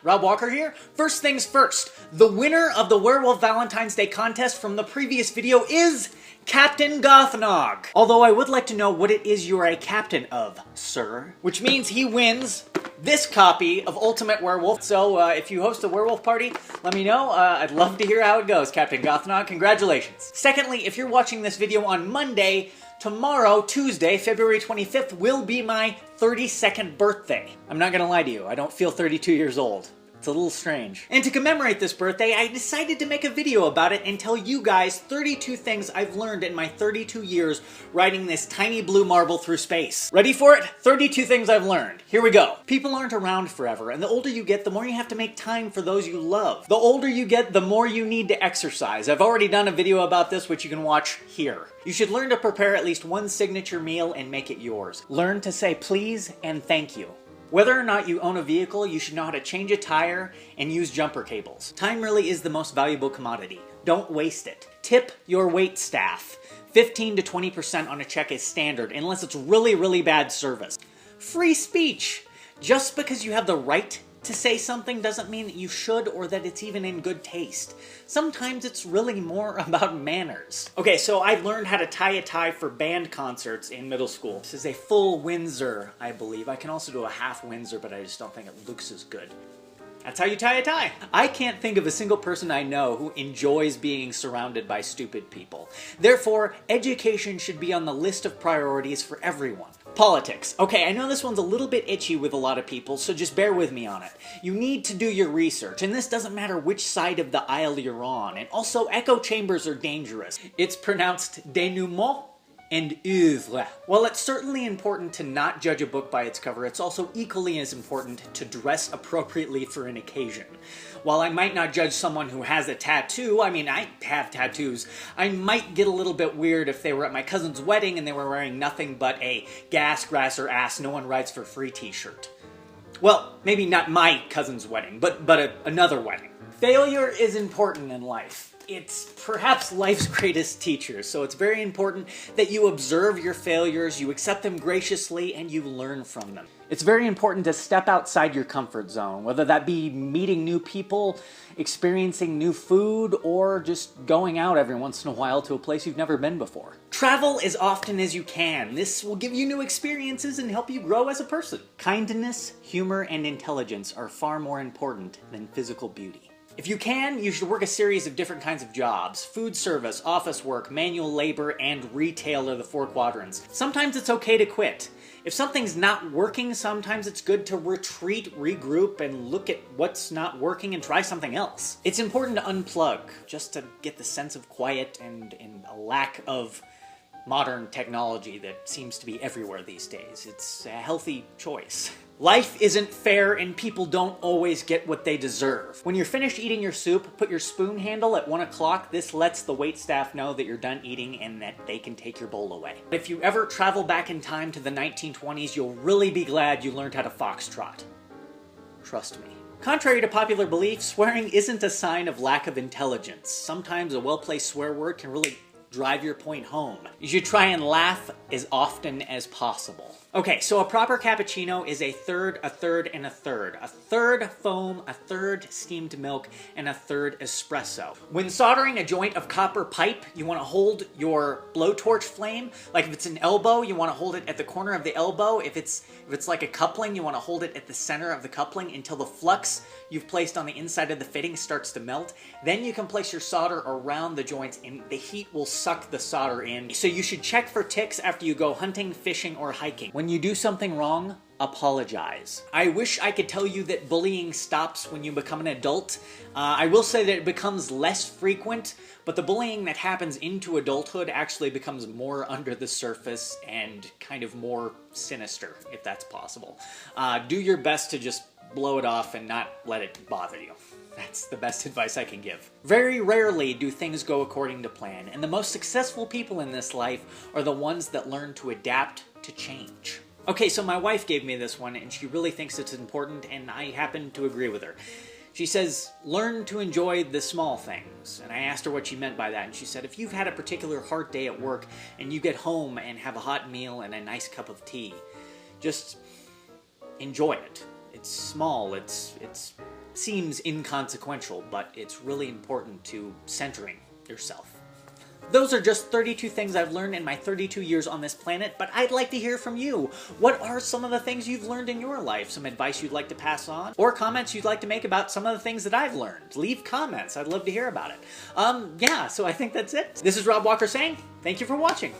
Rob Walker here. First things first, the winner of the Werewolf Valentine's Day contest from the previous video is Captain Gothnog. Although I would like to know what it is you are a captain of, sir. Which means he wins this copy of Ultimate Werewolf. So if you host a werewolf party, let me know. I'd love to hear how it goes, Captain Gothnog. Congratulations. Secondly, if you're watching this video on Monday, tomorrow, Tuesday, February 25th, will be my 32nd birthday. I'm not gonna lie to you, I don't feel 32 years old. It's a little strange. And to commemorate this birthday, I decided to make a video about it and tell you guys 32 things I've learned in my 32 years riding this tiny blue marble through space. Ready for it? 32 things I've learned. Here we go. People aren't around forever, and the older you get, the more you have to make time for those you love. The older you get, the more you need to exercise. I've already done a video about this, which you can watch here. You should learn to prepare at least one signature meal and make it yours. Learn to say please and thank you. Whether or not you own a vehicle, you should know how to change a tire and use jumper cables. Time really is the most valuable commodity. Don't waste it. Tip your wait staff. 15 to 20% on a check is standard, unless it's really, really bad service. Free speech. Just because you have the right to say something doesn't mean that you should or that it's even in good taste. Sometimes it's really more about manners. Okay, so I learned how to tie a tie for band concerts in middle school. This is a full Windsor, I believe. I can also do a half Windsor, but I just don't think it looks as good. That's how you tie a tie. I can't think of a single person I know who enjoys being surrounded by stupid people. Therefore, education should be on the list of priorities for everyone. Politics. Okay, I know this one's a little bit itchy with a lot of people, so just bear with me on it. You need to do your research, and this doesn't matter which side of the aisle you're on. And also, echo chambers are dangerous. It's pronounced denouement and oeuvre. While it's certainly important to not judge a book by its cover, it's also equally as important to dress appropriately for an occasion. While I might not judge someone who has a tattoo, I mean, I have tattoos, I might get a little bit weird if they were at my cousin's wedding and they were wearing nothing but a gas, grass, or ass no one rides for free t-shirt. Well, maybe not my cousin's wedding, but another wedding. Failure is important in life. It's perhaps life's greatest teacher, so it's very important that you observe your failures, you accept them graciously, and you learn from them. It's very important to step outside your comfort zone, whether that be meeting new people, experiencing new food, or just going out every once in a while to a place you've never been before. Travel as often as you can. This will give you new experiences and help you grow as a person. Kindness, humor, and intelligence are far more important than physical beauty. If you can, you should work a series of different kinds of jobs. Food service, office work, manual labor, and retail are the 4 quadrants. Sometimes it's okay to quit. If something's not working, sometimes it's good to retreat, regroup, and look at what's not working and try something else. It's important to unplug, just to get the sense of quiet and a lack of modern technology that seems to be everywhere these days. It's a healthy choice. Life isn't fair and people don't always get what they deserve. When you're finished eating your soup, put your spoon handle at 1 o'clock. This lets the waitstaff know that you're done eating and that they can take your bowl away. If you ever travel back in time to the 1920s, you'll really be glad you learned how to foxtrot. Trust me. Contrary to popular belief, swearing isn't a sign of lack of intelligence. Sometimes a well-placed swear word can really drive your point home. You should try and laugh as often as possible. Okay, so a proper cappuccino is a third, a third, and a third. A third foam, a third steamed milk, and a third espresso. When soldering a joint of copper pipe, you want to hold your blowtorch flame. Like if it's an elbow, you want to hold it at the corner of the elbow. If it's like a coupling, you want to hold it at the center of the coupling until the flux you've placed on the inside of the fitting starts to melt. Then you can place your solder around the joints and the heat will suck the solder in. So you should check for ticks after you go hunting, fishing, or hiking. When you do something wrong, apologize. I wish I could tell you that bullying stops when you become an adult. I will say that it becomes less frequent, but the bullying that happens into adulthood actually becomes more under the surface and kind of more sinister, if that's possible. Do your best to just blow it off and not let it bother you. That's the best advice I can give. Very rarely do things go according to plan, and the most successful people in this life are the ones that learn to adapt to change. Okay, so my wife gave me this one, and she really thinks it's important, and I happen to agree with her. She says, learn to enjoy the small things. And I asked her what she meant by that, and she said, if you've had a particular hard day at work, and you get home and have a hot meal and a nice cup of tea, just enjoy it. It's small, it's seems inconsequential, but it's really important to centering yourself. Those are just 32 things I've learned in my 32 years on this planet, but I'd like to hear from you. What are some of the things you've learned in your life? Some advice you'd like to pass on? Or comments you'd like to make about some of the things that I've learned? Leave comments. I'd love to hear about it. Yeah, so I think that's it. This is Rob Walker saying, thank you for watching.